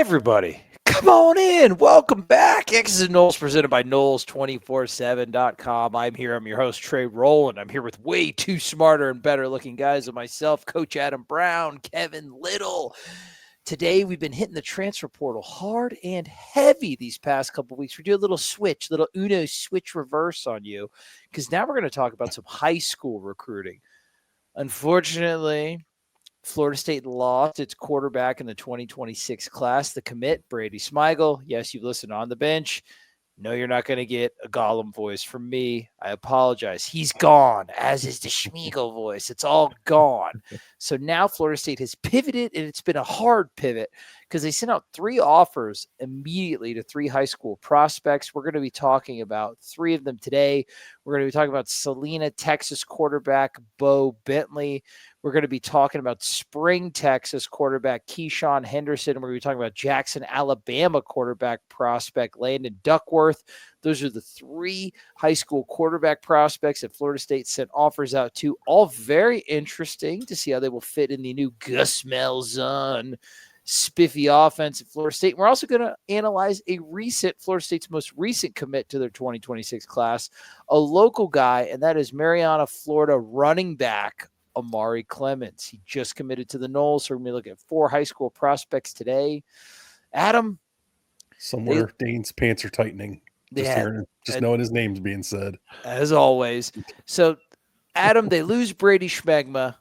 everybody, come on in. Welcome back. X's and Noles presented by Noles247.com. I'm here. I'm your host, Trey Rowland. I'm here with way too smarter and better looking guys than myself, Coach Adam Brown, Kevin Little. Today, we've been hitting the transfer portal hard and heavy these past couple of weeks. We're doing a little switch, little Uno switch reverse on you, because now we're going to talk about some high school recruiting. Unfortunately, Florida State lost its quarterback in the 2026 class. The commit, Brady Smigel. Yes, you've listened on the bench. No, you're not going to get a Gollum voice from me. I apologize. He's gone, as is the Schmiegel voice. It's all gone. So now Florida State has pivoted, and it's been a hard pivot because they sent out 3 offers immediately to 3 high school prospects. We're going to be talking about 3 of them today. We're going to be talking about Salina, Texas quarterback Bo Bentley. We're going to be talking about Spring, Texas quarterback Keisean Henderson. We're going to be talking about Jackson, Alabama quarterback prospect Landon Duckworth. Those are the 3 high school quarterback prospects that Florida State sent offers out to. All very interesting to see how they will fit in the new Gus Malzahn spiffy offense at Florida State. We're also going to analyze Florida State's most recent commit to their 2026 class, a local guy, and that is Mariana, Florida running back Amari Clemens. He just committed to the Noles, so we're going to look at 4 high school prospects today. Adam, somewhere Dane's pants are tightening. Just knowing his name's being said. As always. So, Adam, they lose Brady Schmegma.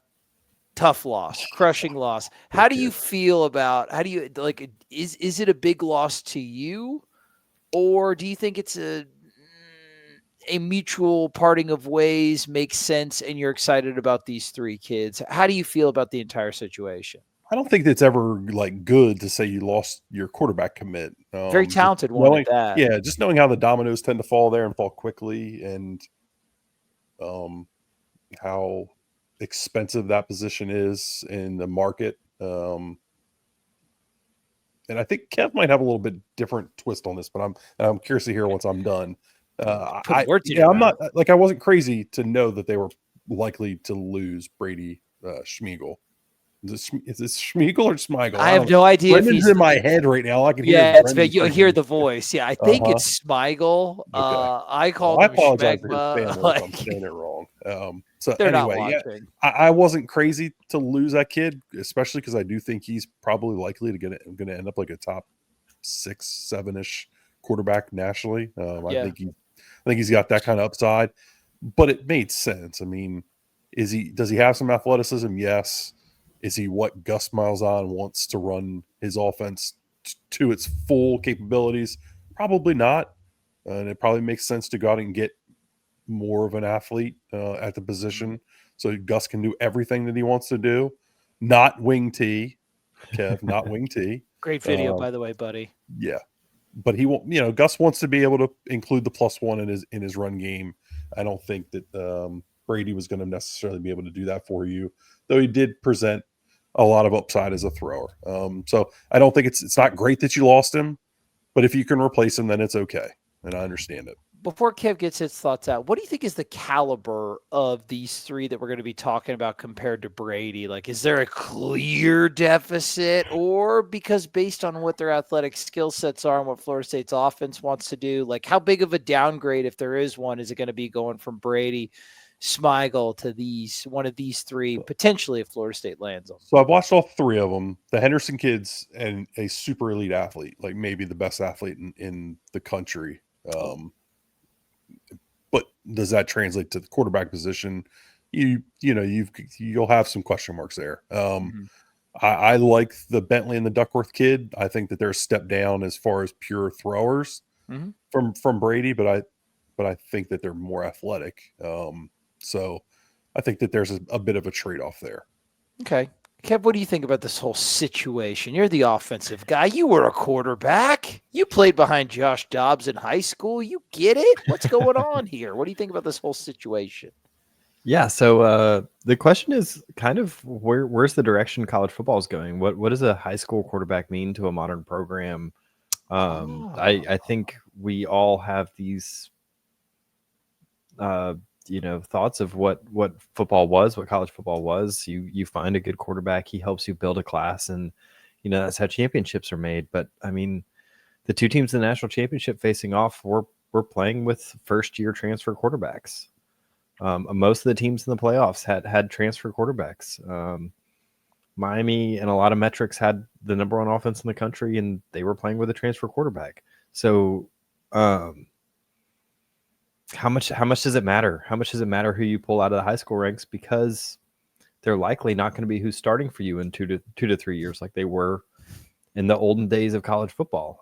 Tough loss, crushing loss. How do you feel about? Is it a big loss to you, or do you think it's a mutual parting of ways, makes sense, and you're excited about these 3 kids? How do you feel about the entire situation? I don't think it's ever good to say you lost your quarterback commit. Very talented one at that. Yeah, just knowing how the dominoes tend to fall there and fall quickly, and how expensive that position is in the market. And I think Kev might have a little bit different twist on this, but I'm curious to hear once I'm done. I wasn't crazy to know that they were likely to lose Brady Schmiegel. Is it Schmiegel or Smigel? I have no idea. Brendan's in my head right now. I can hear. Yeah, you hear the voice. Yeah, I think it's Smigel. Okay. I called him Schmegma. If I'm saying it wrong. So anyway, yeah, I wasn't crazy to lose that kid, especially because I do think he's probably likely to going to end up like a top 6, 7-ish quarterback nationally. I think he's got that kind of upside, but it made sense. I mean, does he have some athleticism? Yes. Is he what Gus Malzahn wants to run his offense to its full capabilities? Probably not. And it probably makes sense to go out and get more of an athlete at the position so Gus can do everything that he wants to do. Not wing T, Kev, not wing T. Great video, by the way, buddy. Yeah. But he won't, Gus wants to be able to include the +1 in his run game. I don't think that Brady was going to necessarily be able to do that for you, though he did present a lot of upside as a thrower. So I don't think it's not great that you lost him, but if you can replace him, then it's okay. And I understand it. Before Kev gets his thoughts out, what do you think is the caliber of these 3 that we're going to be talking about compared to Brady? Like, is there a clear deficit, or because based on what their athletic skill sets are and what Florida State's offense wants to do, like how big of a downgrade, if there is one, is it going to be going from Brady, Smigel to one of these 3 potentially if Florida State lands on? So I've watched all 3 of them. The Henderson kid's and a super elite athlete, like maybe the best athlete in the country. But does that translate to the quarterback position? You'll have some question marks there. I like the Bentley and the Duckworth kid. I think that they're a step down as far as pure throwers from Brady, but I think that they're more athletic. So I think that there's a bit of a trade-off there. Okay. Kev, what do you think about this whole situation? You're the offensive guy. You were a quarterback. You played behind Josh Dobbs in high school. You get it? What's going on here? What do you think about this whole situation? Yeah, so the question is kind of where's the direction college football is going? What does a high school quarterback mean to a modern program? I think we all have these thoughts of what football was, what college football was. You find a good quarterback, he helps you build a class, and that's how championships are made. But I mean, the two teams in the national championship facing off were playing with first-year transfer quarterbacks. Most of the teams in the playoffs had transfer quarterbacks. Miami, and a lot of metrics, had the number one offense in the country, and they were playing with a transfer quarterback. So, how much does it matter? How much does it matter who you pull out of the high school ranks? Because they're likely not going to be who's starting for you in 2 to 3 years, like they were in the olden days of college football.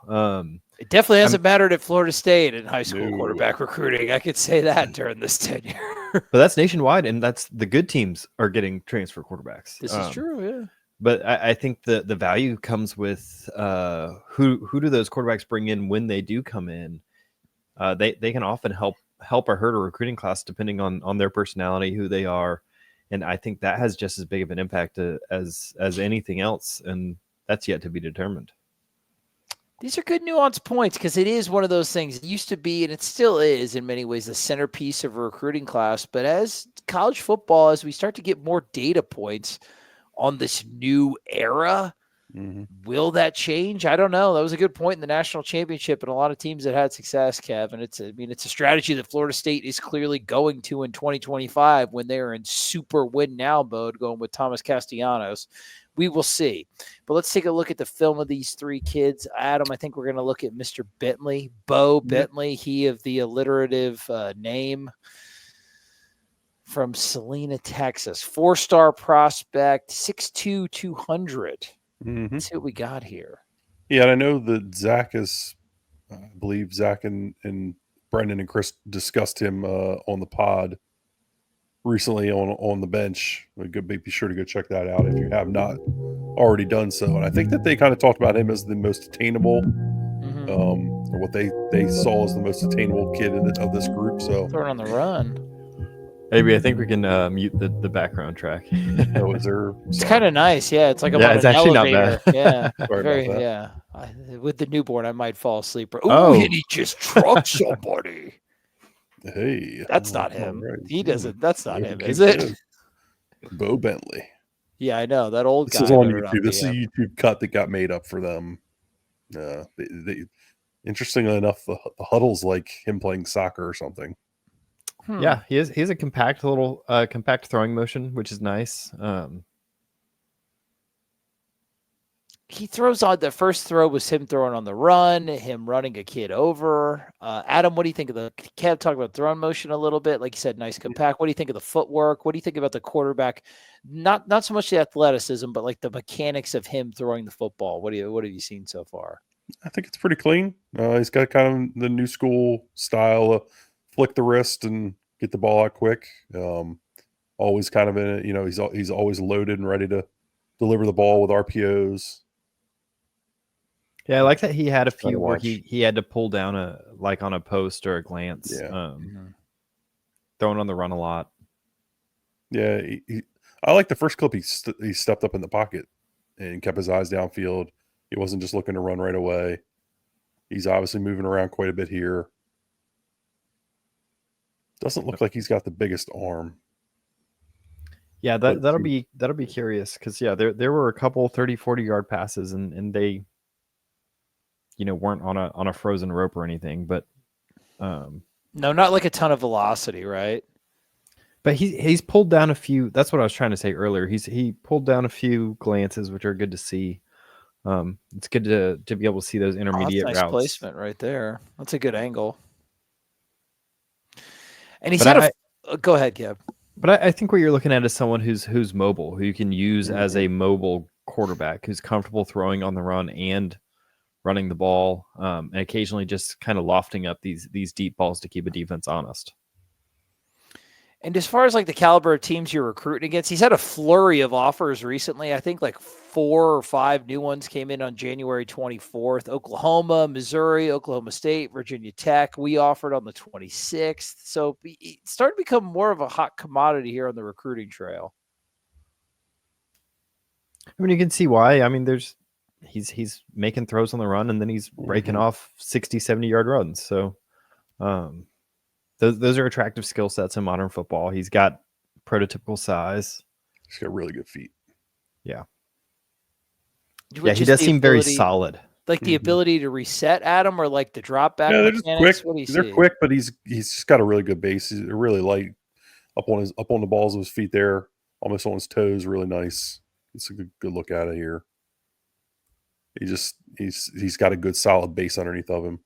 It definitely hasn't mattered at Florida State in high school quarterback recruiting. I could say that during this tenure. But that's nationwide, and that's the good teams are getting transfer quarterbacks. This is true, yeah. But I think the value comes with who do those quarterbacks bring in when they do come in. They can often help or hurt a recruiting class depending on their personality, who they are, and I think that has just as big of an impact as anything else, and that's yet to be determined. These are good nuanced points, because it is one of those things. It used to be, and it still is in many ways, the centerpiece of a recruiting class. But as college football, as we start to get more data points on this new era, will that change? I don't know. That was a good point in the national championship, and a lot of teams that had success, Kev. And it's a strategy that Florida State is clearly going to in 2025 when they are in super win now mode, going with Thomas Castellanos. We will see. But let's take a look at the film of these three kids. Adam, I think we're going to look at Mr. Bentley, Bo Bentley, he of the alliterative name, from Salina, Texas. 4-star prospect, 6'2", 200. Let's see what we got here. Yeah, and I know that Zach is, I believe Zach and Brendan and Chris discussed him on the pod recently on the bench. Be sure to go check that out if you have not already done so. And I think that they kind of talked about him as the most attainable, or what they saw as the most attainable kid of this group. So throwing on the run. Maybe I think we can mute the background track. Oh, is there? It's kind of nice. Yeah, it's like I'm on it's an actually elevator. not bad. Yeah, Sorry about that. Yeah. With the newborn, I might fall asleep. Oh. And he just trucked somebody. Hey, that's not him. Right. He doesn't. That's not him, is it? it? Bo Bentley. Yeah, I know that old guy. This is on YouTube. This is a YouTube cut that got made up for them. Interestingly enough, the huddle's like him playing soccer or something. Yeah, he has a compact throwing motion, which is nice. He throws on the first throw was him throwing on the run, him running a kid over. Adam, what do you think of the Kev talk about throwing motion a little bit? Like you said, nice compact. What do you think of the footwork? What do you think about the quarterback? Not so much the athleticism, but like the mechanics of him throwing the football. What have you seen so far? I think it's pretty clean. He's got kind of the new school style of flick the wrist and get the ball out quick. Always kind of in it, he's always loaded and ready to deliver the ball with RPOs. Yeah, I like that he had a few where he had to pull down on a post or a glance. Yeah. Throwing on the run a lot. Yeah, I like the first clip. He stepped up in the pocket and kept his eyes downfield. He wasn't just looking to run right away. He's obviously moving around quite a bit here. Doesn't look like he's got the biggest arm. Yeah, that'll be curious because there were a couple 30, 40-yard passes and they weren't on a frozen rope or anything, but no, not like a ton of velocity, right? But he's pulled down a few. That's what I was trying to say earlier. He pulled down a few glances, which are good to see. It's good to be able to see those intermediate that's nice routes. Placement right there. That's a good angle. And he's go ahead, Kev. But I think what you're looking at is someone who's mobile, who you can use as a mobile quarterback, who's comfortable throwing on the run and running the ball, and occasionally just kind of lofting up these deep balls to keep a defense honest. And as far as like the caliber of teams you're recruiting against, he's had a flurry of offers recently. I think like 4 or 5 new ones came in on January 24th. Oklahoma, Missouri, Oklahoma State, Virginia Tech. We offered on the 26th. So it's starting to become more of a hot commodity here on the recruiting trail. I mean, you can see why. I mean, he's making throws on the run and then he's breaking off 60, 70-yard runs. So, those are attractive skill sets in modern football. He's got prototypical size. He's got really good feet. Yeah. Yeah, he does seem very solid. Like the ability to reset Adam, or like the drop back. Yeah, they're mechanics? just quick. They're quick, but he's just got a really good base. He's really light up on the balls of his feet there, almost on his toes. Really nice. It's a good look at it here. He's got a good solid base underneath of him.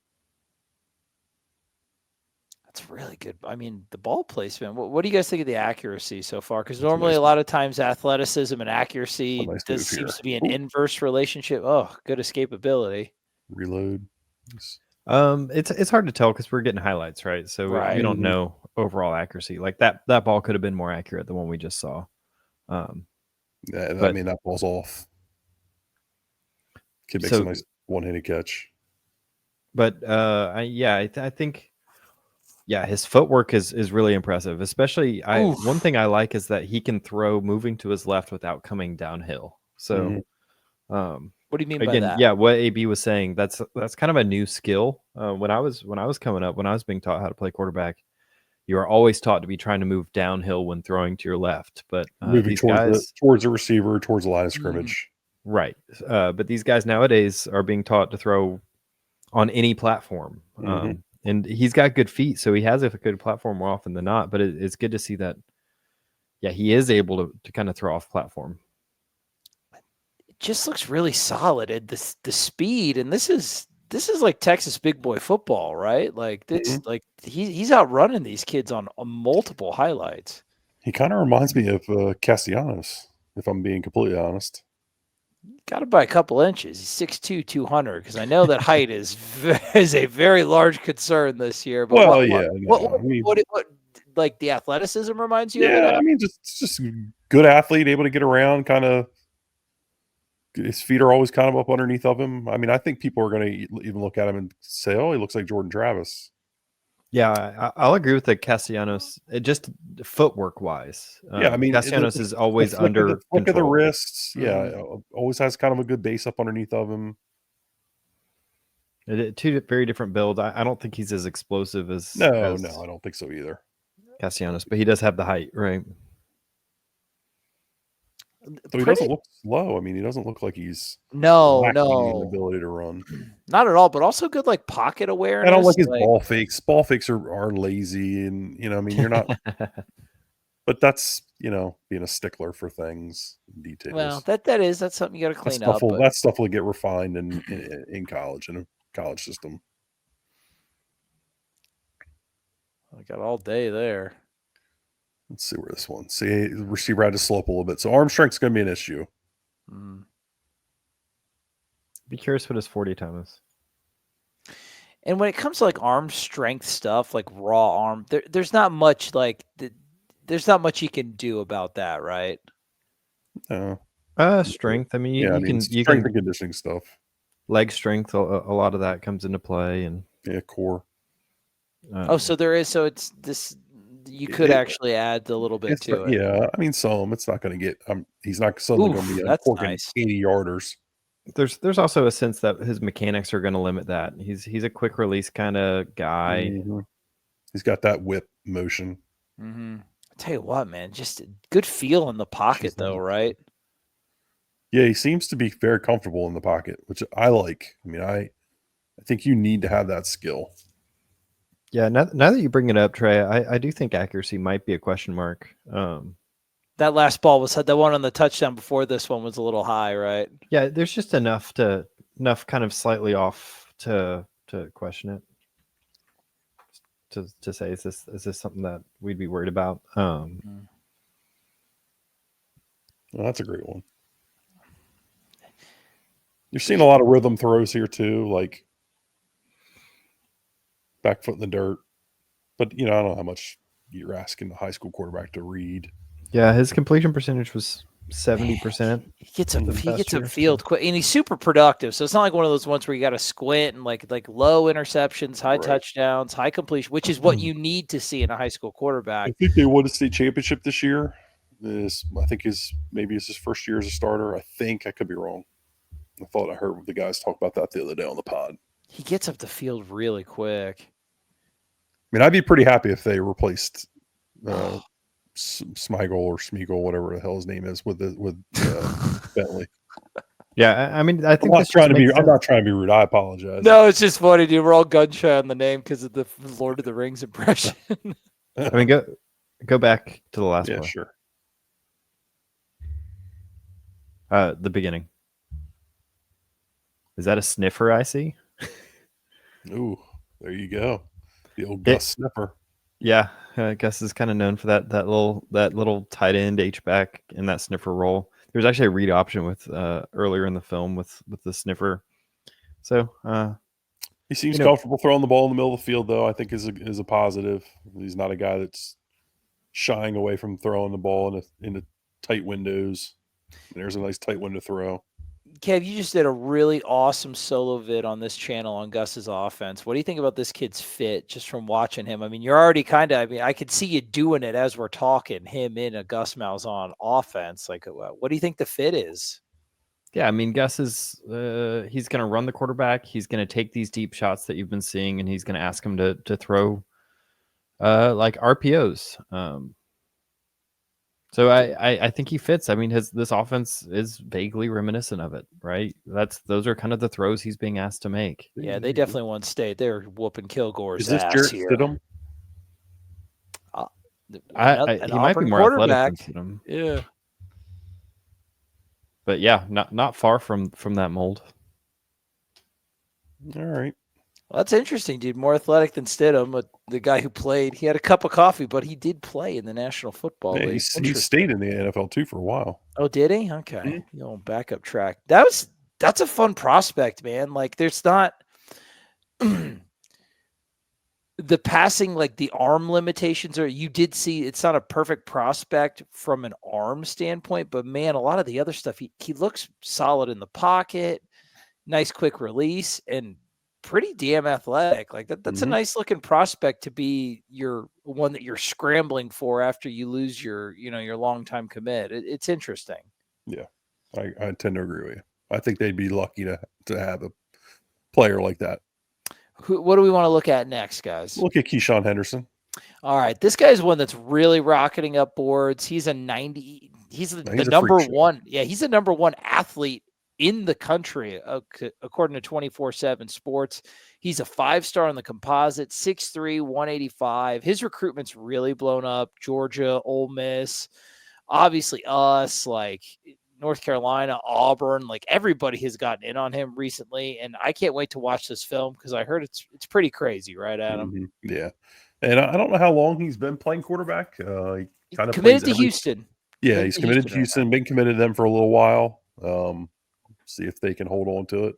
That's really good. I mean, the ball placement. What do you guys think of the accuracy so far? Because normally a lot of times athleticism and accuracy seems to be an inverse relationship. Oh, good escapability. Reload. It's hard to tell because we're getting highlights, right? So we don't know overall accuracy. Like that ball could have been more accurate than one we just saw. I mean, that ball's off. Kid makes a nice one-handed catch. But I think. Yeah, his footwork is really impressive. Especially, one thing I like is that he can throw moving to his left without coming downhill. So, what do you mean by that? Yeah, what AB was saying, that's kind of a new skill. When I was coming up, when I was being taught how to play quarterback, you are always taught to be trying to move downhill when throwing to your left. But moving towards the receiver, towards the line of scrimmage. Right. But these guys nowadays are being taught to throw on any platform. And he's got good feet, so he has a good platform more often than not. But it's good to see that, he is able to kind of throw off platform. It just looks really solid. And the speed, and this is like Texas big boy football, right? Like this, like he's outrunning these kids on multiple highlights. He kind of reminds me of Keisean, if I'm being completely honest. Got it by a couple inches. He's 6'2", 200. Because I know that height is a very large concern this year. But what like the athleticism reminds you? Yeah, of I mean, just good athlete, able to get around. Kind of, his feet are always kind of up underneath of him. I mean, I think people are going to even look at him and say, "Oh, he looks like Jordan Travis." Yeah, I'll agree with the Keisean. Just footwork wise. Yeah, I mean, Keisean is always under the flick of the wrists. Yeah, always has kind of a good base up underneath of him. Two very different builds. I don't think he's as explosive as no, I don't think so either. Keisean, but he does have the height, right? So he doesn't look slow. I mean, he doesn't look like he's no ability to run. Not at all, but also good like pocket awareness. I don't like his ball fakes. Ball fakes are lazy, and I mean, you're not. But that's being a stickler for things, details. Well, that's something you got to clean up. That stuff will get refined in college, in a college system. I got all day there. Let's see where this one. See, the receiver had to slope a little bit, so arm strength's going to be an issue. Be curious what his 40 time is. And when it comes to like arm strength stuff, like raw arm, there's not much there's not much you can do about that, right? Strength. I mean, you can strength and conditioning stuff. Leg strength, a lot of that comes into play, and core. So there is. So it's this. You could actually add a little bit to it. Yeah, I mean, it's not going to get. He's not suddenly going to be uncorking 80 yarders. There's also a sense that his mechanics are going to limit that. He's a quick release kind of guy. He's got that whip motion. I tell you what, man, just a good feel in the pocket, though, right? Yeah, he seems to be very comfortable in the pocket, which I like. I mean, I think you need to have that skill. Yeah, now that you bring it up, Trey, I do think accuracy might be a question mark. That last ball was the one on the touchdown before this one was a little high, right? Yeah, there's just enough kind of slightly off to question it. To say, is this something that we'd be worried about? Well, that's a great one. You're seeing a lot of rhythm throws here too, like back foot in the dirt. But I don't know how much you're asking the high school quarterback to read. Yeah, his completion percentage was 70%. He gets up field quick, and he's super productive. So it's not like one of those ones where you got to squint and like low interceptions, high touchdowns, high completion, which is what you need to see in a high school quarterback. I think they won a state championship this year. I think maybe it's his first year as a starter. I think I could be wrong. I thought I heard the guys talk about that the other day on the pod. He gets up the field really quick. I mean, I'd be pretty happy if they replaced Smigel or Smeagol, whatever the hell his name is, with Bentley. Yeah, I mean, I think I'm not trying to be rude. I apologize. No, it's just funny, dude. We're all gun shy on the name because of the Lord of the Rings impression. I mean, go back to the last yeah, play. Sure. The beginning. Is that a sniffer I see? Ooh, there you go. The old Gus sniffer. Yeah, Gus is kind of known for that little tight end H-back in that sniffer role. There's actually a read option with earlier in the film with the sniffer. So he seems comfortable throwing the ball in the middle of the field, though. I think is a positive. He's not a guy that's shying away from throwing the ball into tight windows. And there's a nice tight window throw. Kev, you just did a really awesome solo vid on this channel on Gus's offense. What do you think about this kid's fit just from watching him? I mean, you're already I could see you doing it as we're talking, him in a Gus Malzahn offense. Like, what do you think the fit is? Yeah, I mean, Gus is he's going to run the quarterback. He's going to take these deep shots that you've been seeing, and he's going to ask him to throw like RPOs. So I think he fits. I mean, this offense is vaguely reminiscent of it, right? Those are kind of the throws he's being asked to make. Yeah, they definitely won state. They're whooping Kilgore's ass here. Stidham? He might be more athletic than Stidham. Yeah. But yeah, not far from that mold. All right. Well, that's interesting, dude. More athletic than Stidham, but the guy who played. He had a cup of coffee, but he did play in the National Football League. He stayed in the NFL too for a while. Oh, did he? Okay. Mm-hmm. You know, backup track. That's a fun prospect, man. Like, there's not the passing, like the arm limitations are. You did see it's not a perfect prospect from an arm standpoint, but man, a lot of the other stuff, he looks solid in the pocket, nice quick release, and pretty damn athletic. Like that's a nice looking prospect to be your one that you're scrambling for after you lose your longtime commit. It's interesting. Yeah, I tend to agree with you. I think they'd be lucky to have a player like that. What do we want to look at next, guys? Look at Keisean Henderson. All right, this guy's one that's really rocketing up boards. He's a 90. He's the number one. Yeah, he's the number one athlete in the country, according to 24/7 Sports. He's a 5-star on the composite, 6'3", 185. His recruitment's really blown up. Georgia, Ole Miss, obviously us, like North Carolina, Auburn, like everybody has gotten in on him recently. And I can't wait to watch this film because I heard it's pretty crazy, right, Adam? Mm-hmm. Yeah. And I don't know how long he's been playing quarterback. He kind of committed to Houston. Yeah, he's committed to Houston, been committed to them for a little while. See if they can hold on to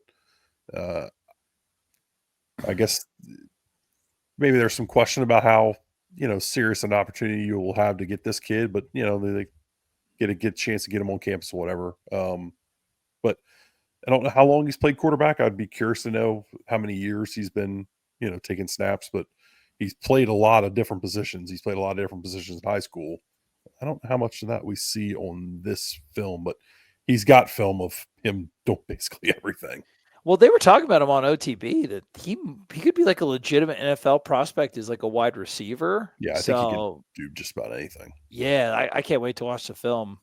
it. I guess maybe there's some question about how, serious an opportunity you will have to get this kid, but, they get a good chance to get him on campus or whatever. But I don't know how long he's played quarterback. I'd be curious to know how many years he's been, taking snaps, but he's played a lot of different positions. He's played a lot of different positions in high school. I don't know how much of that we see on this film, but he's got film of him doing basically everything. Well, they were talking about him on OTB that he could be like a legitimate NFL prospect as like a wide receiver. Yeah, I think he can do just about anything. Yeah, I can't wait to watch the film.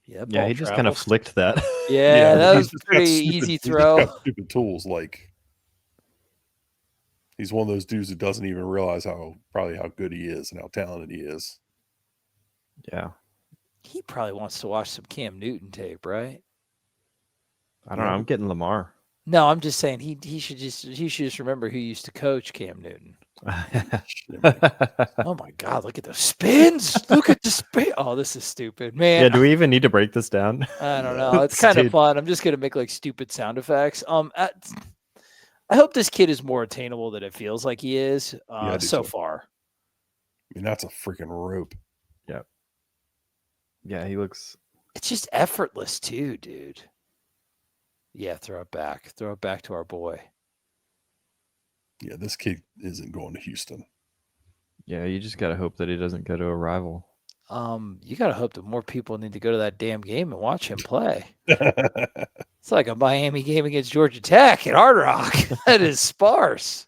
Yeah, he just kind of flicked that. Yeah, that was a pretty easy throw. He's got stupid tools. Like, he's one of those dudes who doesn't even realize how good he is and how talented he is. Yeah. He probably wants to watch some Cam Newton tape, right? I don't know. I'm getting Lamar. No, I'm just saying he should just remember who used to coach Cam Newton. Oh my God! Look at those spins! Look at the spin! Oh, this is stupid, man. Yeah, do we even need to break this down? I don't know. It's kind of fun. I'm just gonna make like stupid sound effects. I hope this kid is more attainable than it feels like he is so far. I mean, that's a freaking rope. Yeah. Yeah, he looks. It's just effortless too, dude. Yeah, throw it back. Throw it back to our boy. Yeah, this kid isn't going to Houston. Yeah, you just got to hope that he doesn't go to a rival. You got to hope that more people need to go to that damn game and watch him play. It's like a Miami game against Georgia Tech at Hard Rock. That is sparse.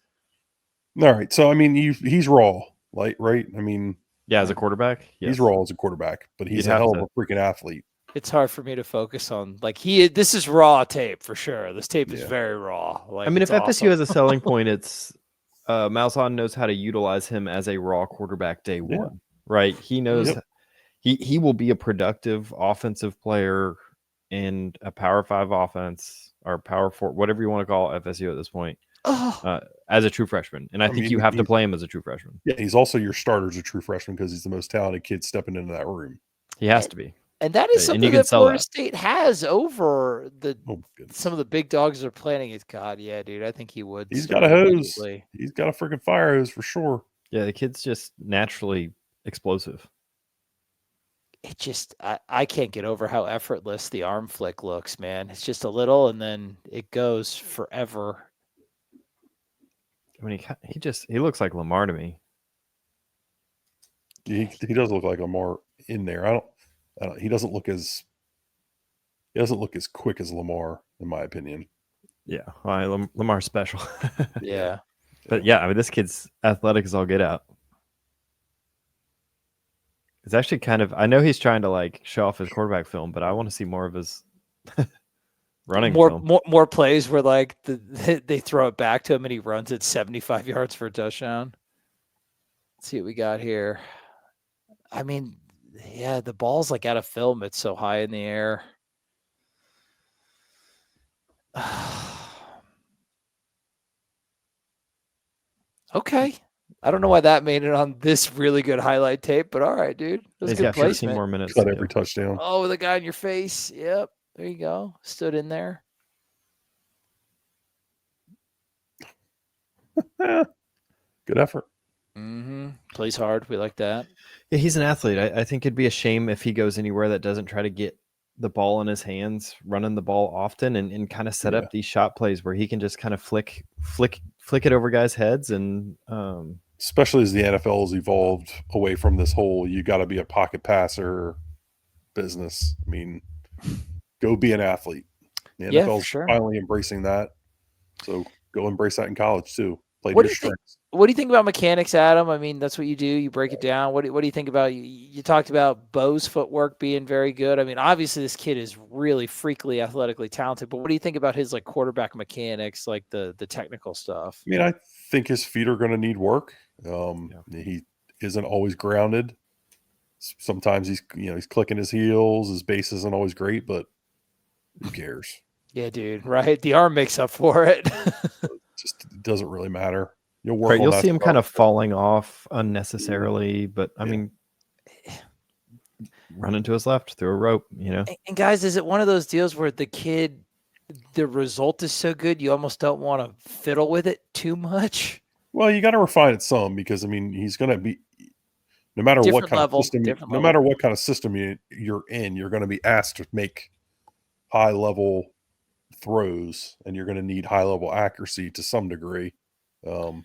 All right. So, I mean, he's raw, right? I mean, Yeah, as a quarterback, yes. He's raw as a quarterback, but he's a hell of a freaking athlete. It's hard for me to focus on this is raw tape for sure. This tape is very raw. Like, I mean, if FSU has a selling point, it's Malzahn knows how to utilize him as a raw quarterback day one, right? He knows he will be a productive offensive player in a Power 5 offense or Power 4, whatever you want to call FSU at this point, as a true freshman. And I think you have to play him as a true freshman. Yeah, he's also your starter as a true freshman because he's the most talented kid stepping into that room. He has to be. And that is something that Florida State has over some of the big dogs they're planning. Is God, yeah, dude. I think he would. He's got a hose. He's got a freaking fire hose for sure. Yeah, the kid's just naturally explosive. It just, I can't get over how effortless the arm flick looks, man. It's just a little, and then it goes forever. I mean, he looks like Lamar to me. He does look like Lamar in there. He doesn't look as quick as Lamar, in my opinion. Yeah, well, Lamar's special. Yeah, but yeah, I mean, this kid's athletic as all get out. It's actually kind of. I know he's trying to like show off his quarterback film, but I want to see more of his running. More plays where like they throw it back to him and he runs it 75 yards for a touchdown. Let's see what we got here. I mean. Yeah, the ball's like out of film. It's so high in the air. Okay. I don't know why that made it on this really good highlight tape, but all right, dude. That was good placement. 15 more minutes. Got every touchdown. Oh, the guy in your face. Yep. There you go. Stood in there. Good effort. Mm-hmm. Plays hard. We like that. Yeah, he's an athlete. I think it'd be a shame if he goes anywhere that doesn't try to get the ball in his hands, running the ball often, and kind of set up these shot plays where he can just kind of flick it over guys' heads. And especially as the NFL has evolved away from this whole you got to be a pocket passer business. I mean, go be an athlete. The NFL's finally embracing that. So go embrace that in college too. What do you think about mechanics, Adam? I mean, that's what you do. You break it down. What do you think about? You talked about Bowe's footwork being very good. I mean, obviously this kid is really freakily athletically talented. But what do you think about his like quarterback mechanics, like the technical stuff? I mean, I think his feet are going to need work. He isn't always grounded. Sometimes he's clicking his heels. His base isn't always great, but who cares? Yeah, dude. Right. The arm makes up for it. Just doesn't really matter. You'll see him kind of falling off unnecessarily, but I mean, running to his left through a rope, And guys, is it one of those deals where the result is so good you almost don't want to fiddle with it too much? Well, you got to refine it some because I mean he's going to be no matter what kind of system you're in, you're going to be asked to make high level throws, and you're going to need high level accuracy to some degree. So,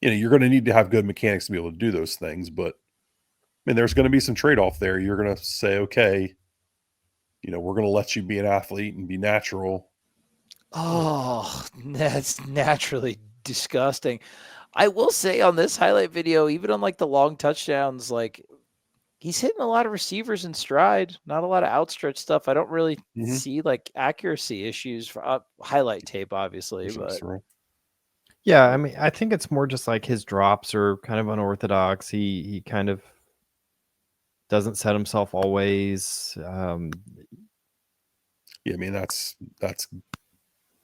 you're going to need to have good mechanics to be able to do those things, but I mean, there's going to be some trade-off there. You're going to say, okay, we're going to let you be an athlete and be natural. Oh, that's naturally disgusting. I will say on this highlight video, even on like the long touchdowns, like he's hitting a lot of receivers in stride, not a lot of outstretched stuff. I don't really see like accuracy issues for highlight tape, obviously. But yeah, I mean, I think it's more just like his drops are kind of unorthodox. He kind of doesn't set himself always. Yeah, I mean that's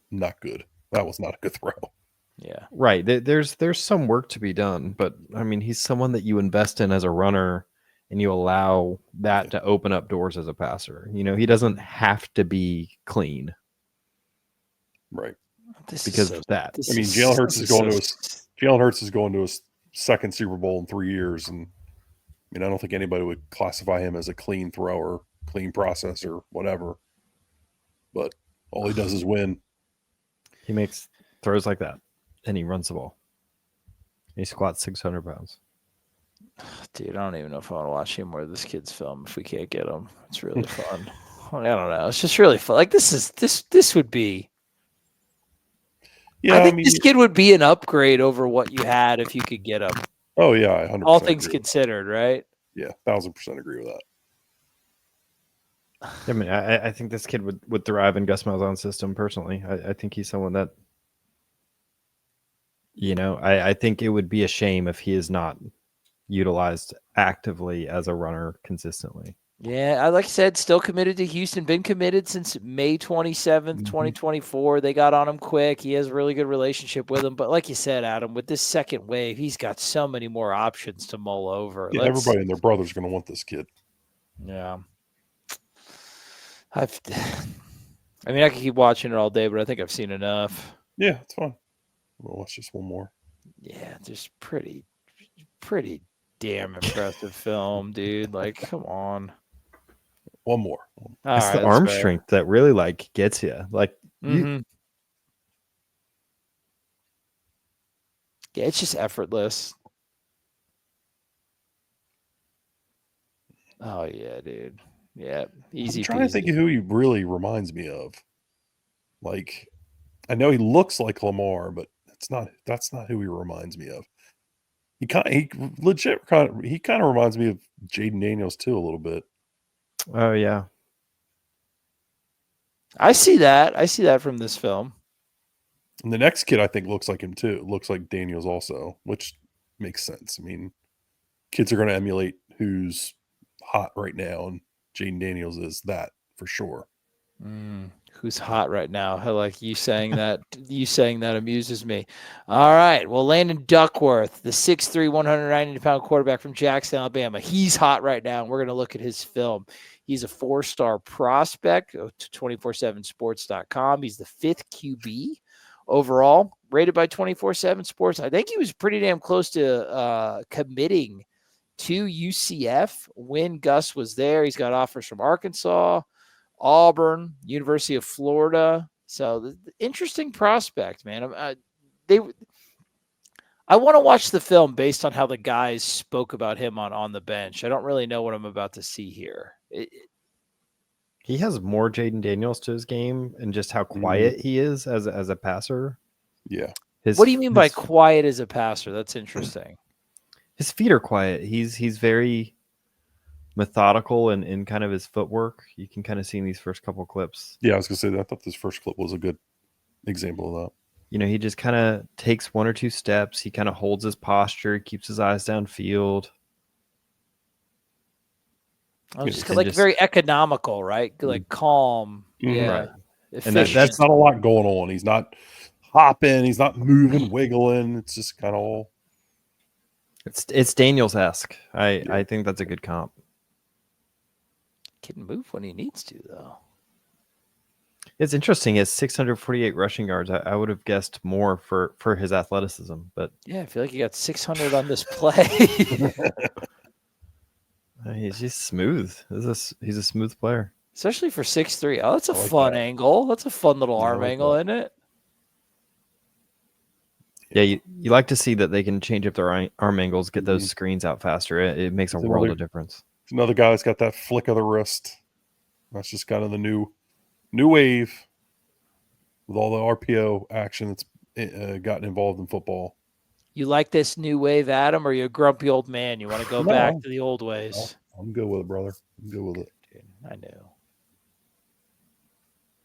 not good. That was not a good throw. Yeah, right. There's some work to be done, but I mean, he's someone that you invest in as a runner. And you allow that to open up doors as a passer. He doesn't have to be clean. Right. Because of that. I mean, Jalen Hurts is going to his second Super Bowl in 3 years. And I mean, I don't think anybody would classify him as a clean thrower, clean processor, whatever. But all he does is win. He makes throws like that. And he runs the ball. He squats 600 pounds. Dude, I don't even know if I want to watch any more of this kid's film if we can't get him. It's really fun. I don't know. It's just really fun. Like this would be. Yeah, I think this kid would be an upgrade over what you had if you could get him. Oh yeah, 100%. All things considered, right? Yeah, 1000% agree with that. I mean, I think this kid would thrive in Gus Malzahn's system personally. I think he's someone that, I think it would be a shame if he is not utilized actively as a runner consistently. Yeah, like I said, still committed to Houston, been committed since May 27th, 2024. They got on him quick. He has a really good relationship with him. But like you said, Adam, with this second wave, he's got so many more options to mull over. Yeah, everybody and their brother's going to want this kid. Yeah. I mean, I could keep watching it all day, but I think I've seen enough. Yeah, it's fun. We'll watch just one more. Yeah, just pretty damn impressive film, dude. Like, come on. One more. It's the arm strength that really gets you. Yeah, it's just effortless. Oh yeah, dude. Yeah, easy. I'm trying to think of who he really reminds me of. I know he looks like Lamar, but that's not who he reminds me of. He kind of reminds me of Jaden Daniels too a little bit. Oh yeah. I see that from this film. And the next kid I think looks like him too. It looks like Daniels also, which makes sense. I mean, kids are going to emulate who's hot right now, and Jaden Daniels is that for sure. Who's hot right now? I like you saying that. You saying that amuses me. All right. Well, Landon Duckworth, the 6'3", 190-pound quarterback from Jackson, Alabama. He's hot right now, and we're going to look at his film. He's a 4-star prospect. Go to 247sports.com. He's the 5th QB overall, rated by 247 Sports. I think he was pretty damn close to committing to UCF when Gus was there. He's got offers from Arkansas, Auburn, University of Florida. So the interesting prospect, man. I want to watch the film based on how the guys spoke about him on the bench. I don't really know what I'm about to see here. He has more Jaden Daniels to his game and just how quiet he is as a passer. Yeah. What do you mean by quiet as a passer? That's interesting. His feet are quiet. He's very methodical in kind of his footwork. You can kind of see in these first couple clips. Yeah, I was gonna say that. I thought this first clip was a good example of that. He just kind of takes one or two steps. He kind of holds his posture, keeps his eyes downfield. Just very economical, right? Like calm. Yeah. Right. And that's not a lot going on. He's not hopping. He's not moving, wiggling. It's just kind of all. It's Daniels-esque. I think that's a good comp. Can move when he needs to, though. It's interesting. He has 648 rushing yards. I would have guessed more for his athleticism, but yeah, I feel like he got 600 on this play. He's just smooth. He's a smooth player, especially for 6'3". Oh, that's a fun angle. That's a fun little arm angle, isn't it? Yeah, you like to see that they can change up their arm angles, get those screens out faster. It makes a world of difference. Another guy that's got that flick of the wrist. That's just kind of the new wave with all the RPO action that's gotten involved in football. You like this new wave, Adam, or are you a grumpy old man? You want to go back to the old ways? No, I'm good with it, brother. I'm good with it. Dude, I know.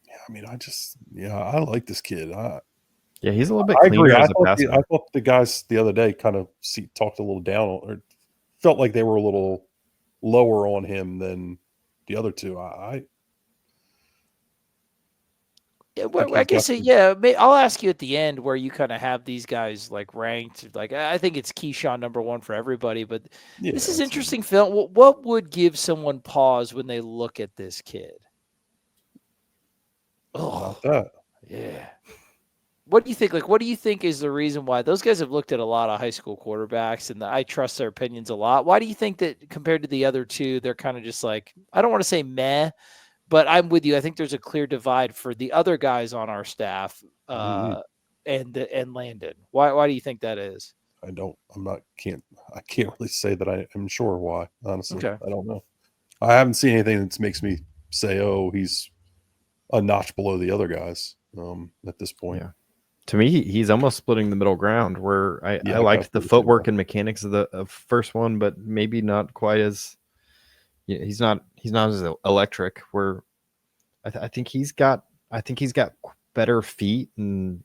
Yeah, I mean, I like this kid. Yeah, he's a little bit cleaner as a passer. I thought the guys the other day kind of talked a little down or felt like they were a little lower on him than the other two. I guess, I'll ask you at the end where you kind of have these guys ranked. I think it's Keisean #1 for everybody, but this is interesting film. What would give someone pause when they look at this kid? Oh, that. Yeah. What do you think? What do you think is the reason why those guys have looked at a lot of high school quarterbacks, and I trust their opinions a lot? Why do you think that compared to the other two, they're kind of just I don't want to say meh, but I'm with you. I think there's a clear divide for the other guys on our staff and Landon. Why do you think that is? I can't really say that I am sure why, honestly. Okay. I don't know. I haven't seen anything that makes me say, oh, he's a notch below the other guys at this point. Yeah. To me, he's almost splitting the middle ground where I liked the footwork and mechanics of the first one, but maybe not quite as he's not as electric. Where I think he's got better feet and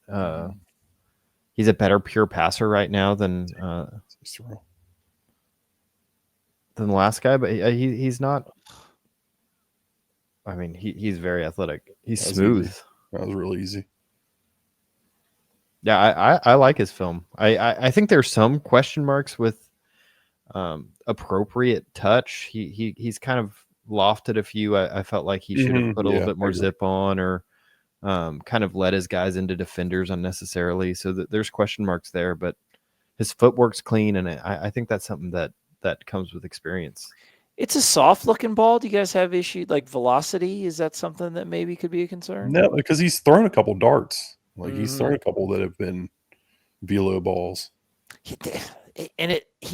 he's a better pure passer right now than the last guy, but he's not. I mean, he's very athletic. He's smooth. Easy. That was really easy. Yeah, I like his film. I think there's some question marks with appropriate touch. He's kind of lofted a few. I felt like he should have put a little bit more zip on or kind of let his guys into defenders unnecessarily. So there's question marks there, but his footwork's clean, and I think that's something that comes with experience. It's a soft looking ball. Do you guys have issue like velocity? Is that something that maybe could be a concern? No, because he's thrown a couple darts. Like he's thrown a couple that have been velo balls. He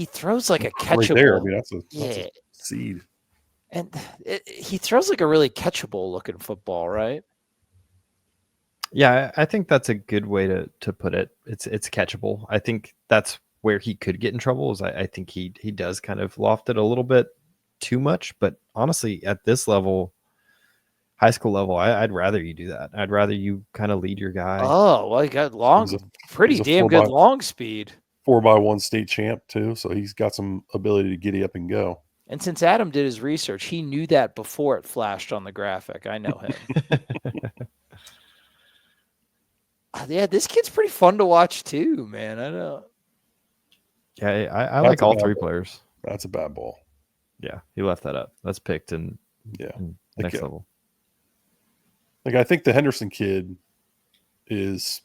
throws like a catchable. Right there. I mean, that's a seed. And he throws like a really catchable looking football, right? Yeah, I think that's a good way to put it. It's catchable. I think that's where he could get in trouble. Is I think he does kind of loft it a little bit too much. But honestly, at this level, high school level, I'd rather you do that. I'd rather you kind of lead your guy. Oh, well, he got pretty damn good long speed. 4x1 state champ too, so he's got some ability to giddy up and go. And since Adam did his research, he knew that before it flashed on the graphic. I know him. Yeah, this kid's pretty fun to watch too, man. I know. Yeah, I like all three players. That's a bad ball. Yeah, he left that up. That's picked in next level. Like I think the Henderson kid is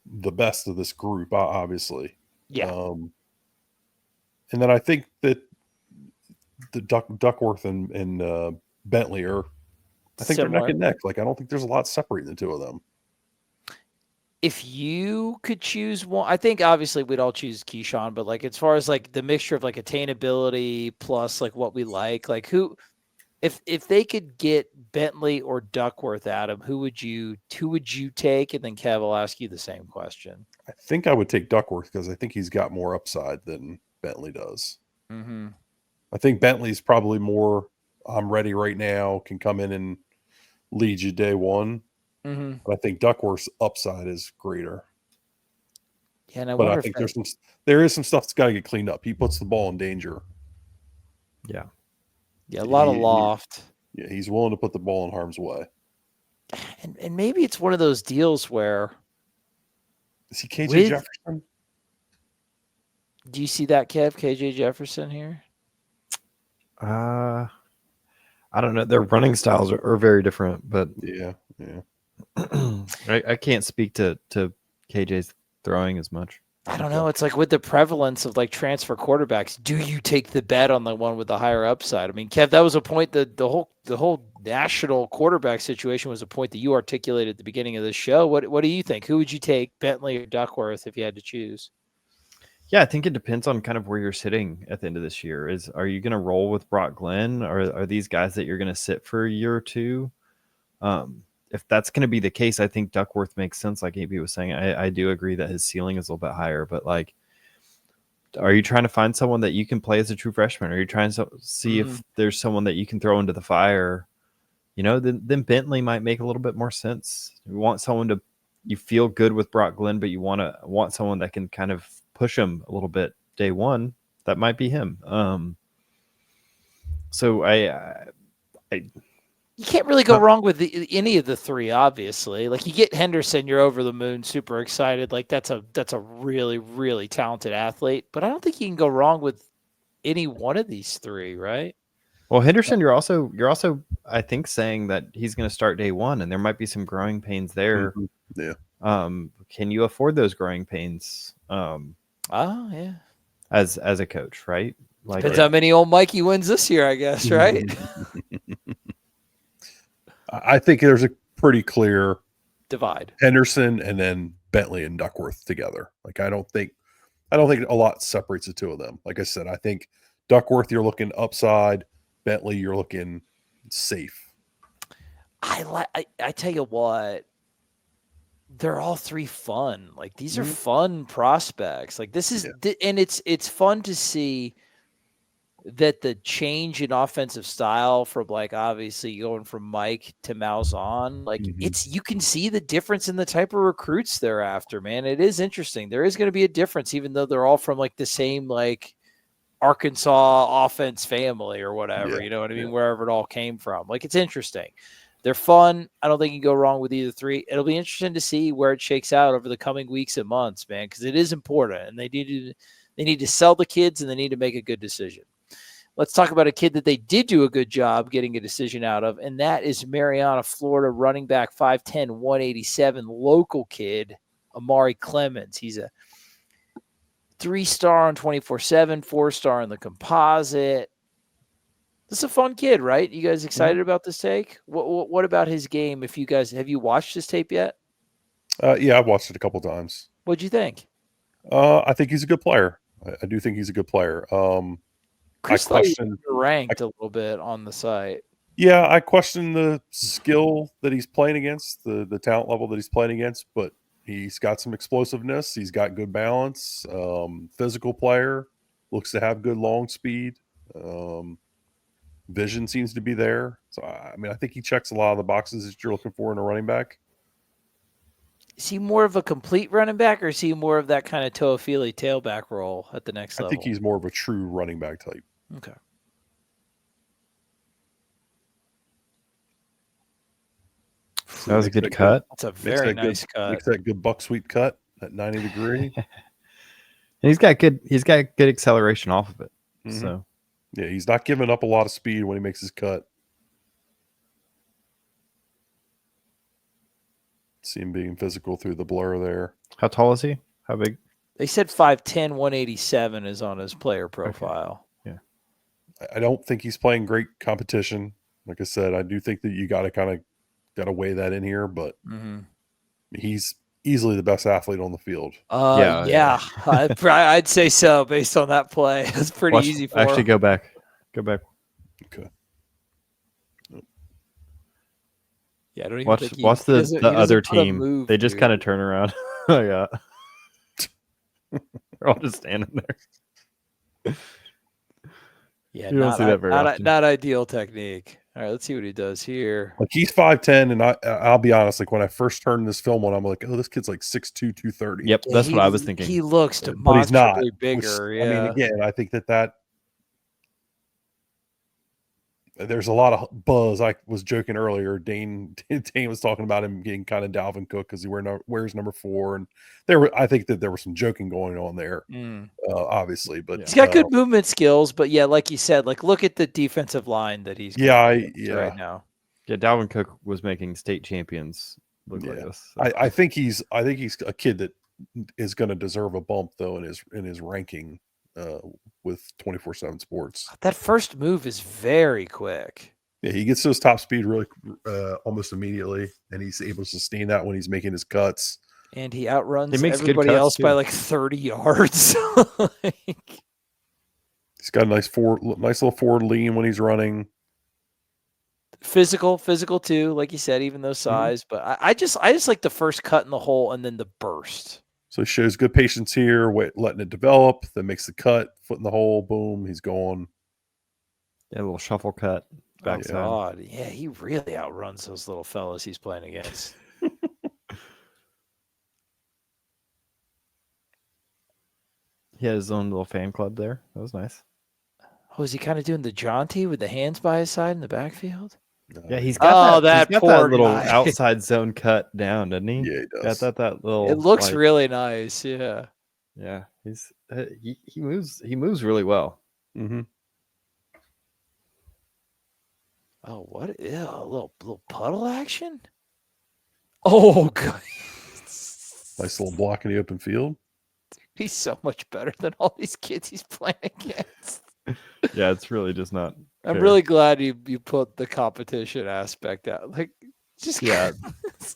the best of this group, obviously. Yeah. And then I think that the Duckworth and Bentley are, I think they're neck and neck. Like I don't think there's a lot separating the two of them. If you could choose one, I think obviously we'd all choose Keisean, but like as far as like the mixture of like attainability plus like what we like who, if they could get Bentley or Duckworth, Adam, who would you take? And then Kev will ask you the same question. I think I would take Duckworth because I think he's got more upside than Bentley does. Mm-hmm. I think Bentley's probably more, I'm ready right now, can come in and lead you day one. Mm-hmm. But I think Duckworth's upside is greater. Yeah, and I think there is some stuff that's got to get cleaned up. He puts the ball in danger. Yeah. Yeah, a lot of loft. He's willing to put the ball in harm's way. And maybe it's one of those deals where is he KJ Jefferson? Do you see that, Kev? KJ Jefferson here? I don't know. Their running styles are very different, but yeah. I can't speak to KJ's throwing as much. I don't know. It's like with the prevalence of like transfer quarterbacks, do you take the bet on the one with the higher upside? I mean, Kev, that was a point that the whole national quarterback situation was a point that you articulated at the beginning of the show. What do you think? Who would you take, Bentley or Duckworth, if you had to choose? Yeah, I think it depends on kind of where you're sitting at the end of this year. Are you going to roll with Brock Glenn, or are these guys that you're going to sit for a year or two? If that's going to be the case, I think Duckworth makes sense. Like AB was saying, I do agree that his ceiling is a little bit higher, but like, are you trying to find someone that you can play as a true freshman? Are you trying to see if there's someone that you can throw into the fire? Then Bentley might make a little bit more sense. You want someone you feel good with Brock Glenn, but you want someone that can kind of push him a little bit day one. That might be him. So you can't really go wrong with any of the three, obviously. Like you get Henderson, you're over the moon, super excited. Like that's a really, really talented athlete. But I don't think you can go wrong with any one of these three, right? Well, Henderson, you're also I think saying that he's going to start day one, and there might be some growing pains there. Mm-hmm. Yeah. Can you afford those growing pains? Yeah. As a coach, right? Like depends how many old Mikey wins this year, I guess, right? I think there's a pretty clear divide. Henderson and then Bentley and Duckworth together. Like I don't think a lot separates the two of them. Like I said, I think Duckworth you're looking upside, Bentley you're looking safe. I tell you what, they're all three fun. Like these are fun prospects. Like this is, and it's fun to see that the change in offensive style from like obviously going from Mike to Malzahn, like you can see the difference in the type of recruits they're after, man. It is interesting. There is going to be a difference, even though they're all from like the same like Arkansas offense family or whatever, you know what I mean? Wherever it all came from. Like it's interesting. They're fun. I don't think you can go wrong with either three. It'll be interesting to see where it shakes out over the coming weeks and months, man, because it is important, and they need to sell the kids, and they need to make a good decision. Let's talk about a kid that they did do a good job getting a decision out of, and that is Mariana, Florida, running back, 5'10", 187, local kid, Amari Clemens. He's a 3-star on 24/7, 4-star in the composite. This is a fun kid, right? You guys excited about this take? What about his game? If you guys have you watched his tape yet? Yeah, I've watched it a couple times. What'd you think? I think he's a good player. I do think he's a good player. Chris I question ranked a little bit on the site. Yeah, I question the skill that he's playing against, the talent level that he's playing against, but he's got some explosiveness. He's got good balance. Physical player, looks to have good long speed. Vision seems to be there. So, I mean, I think he checks a lot of the boxes that you're looking for in a running back. Is he more of a complete running back, or is he more of that kind of Toafili tailback role at the next level? I think he's more of a true running back type. Okay. That was a good cut. That's a very nice cut. Makes that good buck sweep cut at 90 degree. And he's got good acceleration off of it. So yeah, he's not giving up a lot of speed when he makes his cut. See him being physical through the blur there. How tall is he? How big? They said 5'10", 187 is on his player profile. Okay. Yeah. I don't think he's playing great competition. Like I said, I do think that you got to weigh that in here, but he's easily the best athlete on the field. Yeah. I'd say so based on that play. It's pretty easy for him. Go back. Okay. Yeah, I don't even watch the other team. They just kind of turn around. Oh yeah. They're all just standing there. Yeah, you don't see that very often. Not ideal technique. All right, let's see what he does here. Like he's 5'10", and I'll be honest. Like when I first turned this film on, I'm like, oh, this kid's like 6'2", 230. Yep, that's what I was thinking. He looks demonstrably bigger. I mean, again, I think that there's a lot of buzz. I was joking earlier. Dane was talking about him getting kind of Dalvin Cook because he wears number 4, and I think that there was some joking going on there, obviously. But he's got good movement skills. But yeah, like you said, like look at the defensive line that he's right now. Yeah, Dalvin Cook was making state champions look like this. So. I think he's a kid that is going to deserve a bump though in his ranking. With 24/7 Sports. That first move is very quick. Yeah, he gets to his top speed really almost immediately, and he's able to sustain that when he's making his cuts. And he outruns everybody else by like 30 yards. He's got a nice little forward lean when he's running. Physical too, like you said, even though size. But I just like the first cut in the hole and then the burst. So he shows good patience here, letting it develop, then makes the cut, foot in the hole, boom, he's gone. Yeah, a little shuffle cut. Backside. Oh, God. Yeah, he really outruns those little fellas he's playing against. He had his own little fan club there. That was nice. Oh, is he kind of doing the jaunty with the hands by his side in the backfield? Yeah, he's got that little guy. outside zone cut down, doesn't he? Yeah, he does. Got that little. It looks really nice. Yeah. Yeah, he moves really well. Mm-hmm. Oh, what? Yeah, a little puddle action. Oh, God. Nice little block in the open field. He's so much better than all these kids he's playing against. Yeah, it's really just not. I'm really glad you put the competition aspect out. Like, just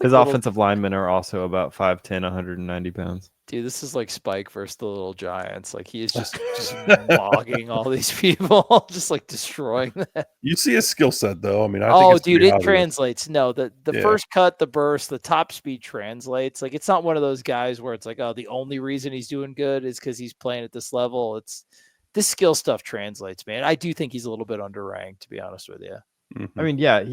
His offensive linemen are also about 5'10", 190 pounds. Dude, this is like Spike versus the Little Giants. Like, he is just bogging all these people, just like destroying them. You see his skill set, though. I mean, I think dude, it translates. No, the first cut, the burst, the top speed translates. Like, it's not one of those guys where it's like, oh, the only reason he's doing good is because he's playing at this level. It's this skill stuff translates, man. I do think he's a little bit underranked, to be honest with you. Mm-hmm. I mean, yeah,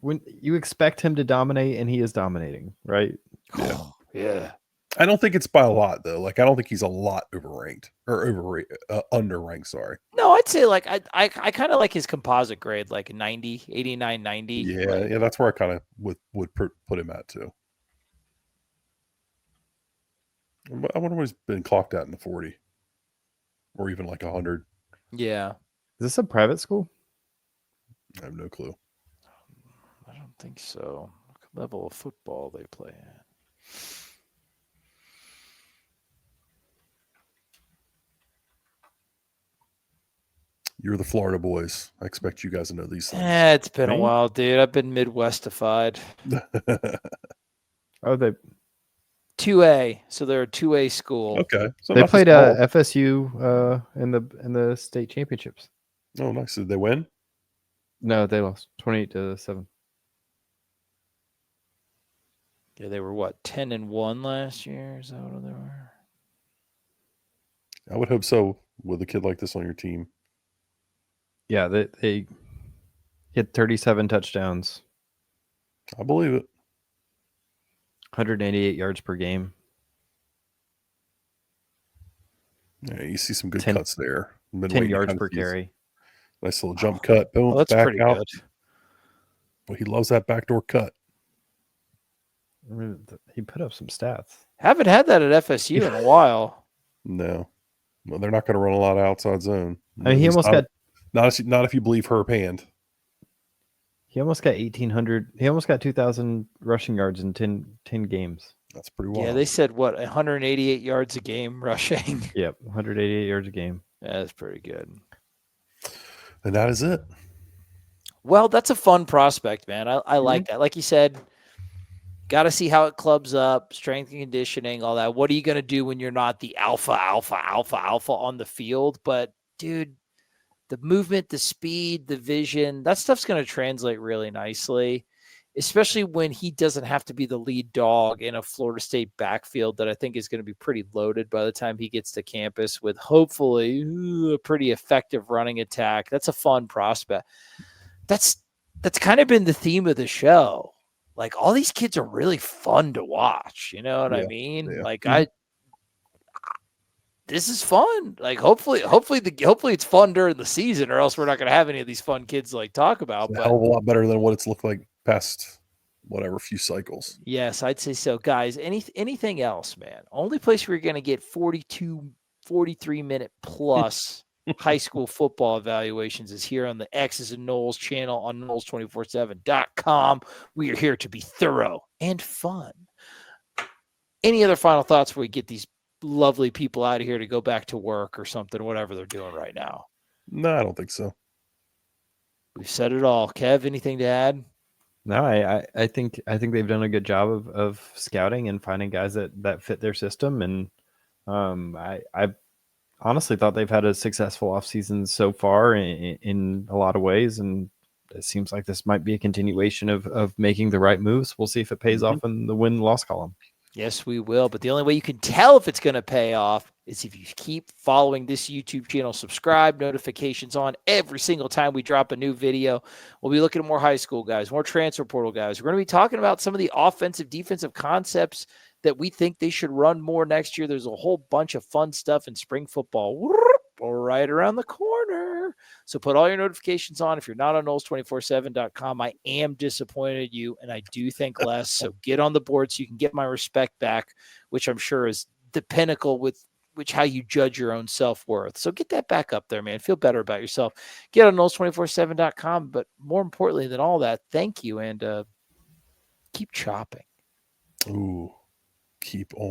when you expect him to dominate, and he is dominating, right? Yeah. Yeah. I don't think it's by a lot, though. Like, I don't think he's a lot overranked or underranked. Sorry. No, I'd say like I kind of like his composite grade, like 90, 89, 90. Yeah, like, yeah, that's where I kind of would put him at too. I wonder what he's been clocked at in the 40, or even like 100. Yeah. Is this a private school? I have no clue. I don't think so. What level of football they play at? You're the Florida boys. I expect you guys to know these things. Yeah, it's been a while, dude. I've been Midwestified. Oh, they 2A, so they're a 2A school. Okay, so they played FSU in the state championships. Oh, nice. Did they win? No, they lost 28-7. Yeah, they were what, 10-1 last year? Is that what they were? I would hope so with a kid like this on your team. Yeah, they hit 37 touchdowns. I believe it. 188 yards per game. Yeah, you see some good cuts there. 10 yards per carry. Nice little jump cut. Boom, that's back pretty out. good. Well, he loves that backdoor cut. I mean, he put up some stats. Haven't had that at FSU in a while. No. Well, they're not going to run a lot of outside zone. I mean, he almost got... Not if you believe Herb Hand. He almost got 1,800. He almost got 2,000 rushing yards in 10 games. That's pretty wild. Yeah, they said, 188 yards a game rushing. Yep, 188 yards a game. Yeah, that's pretty good. And that is it. Well, that's a fun prospect, man. I like that. Like you said, got to see how it clubs up, strength and conditioning, all that. What are you going to do when you're not the alpha on the field? But, dude, the movement, the speed, the vision, that stuff's going to translate really nicely, especially when he doesn't have to be the lead dog in a Florida State backfield that I think is going to be pretty loaded by the time he gets to campus with hopefully a pretty effective running attack. That's a fun prospect. That's kind of been the theme of the show. Like, all these kids are really fun to watch. You know what I mean? Yeah. Like, this is fun. Like, hopefully it's fun during the season, or else we're not going to have any of these fun kids to like talk about. It's a hell of a lot better than what it's looked like past whatever few cycles. Yes, I'd say so. Guys, anything else, man? Only place where you're going to get 43 minute plus high school football evaluations is here on the X's and Noles channel on Noles247.com. We are here to be thorough and fun. Any other final thoughts before we get these lovely people out of here to go back to work or something, whatever they're doing right now? No, I don't think so. We've said it all. Kev, anything to add? No, I think they've done a good job of scouting and finding guys that fit their system. And I honestly thought they've had a successful offseason so far in a lot of ways. And it seems like this might be a continuation of making the right moves. We'll see if it pays off in the win-loss column. Yes, we will. But the only way you can tell if it's going to pay off is if you keep following this YouTube channel, subscribe, notifications on every single time we drop a new video. We'll be looking at more high school guys, more transfer portal guys. We're going to be talking about some of the offensive, defensive concepts that we think they should run more next year. There's a whole bunch of fun stuff in spring football right around the corner. So put all your notifications on. If you're not on Noles247.com, I am disappointed in you, and I do think less. So get on the board so you can get my respect back, which I'm sure is the pinnacle with which how you judge your own self-worth. So get that back up there, man. Feel better about yourself. Get on Noles247.com. But more importantly than all that, thank you, and keep chopping. Ooh, keep on.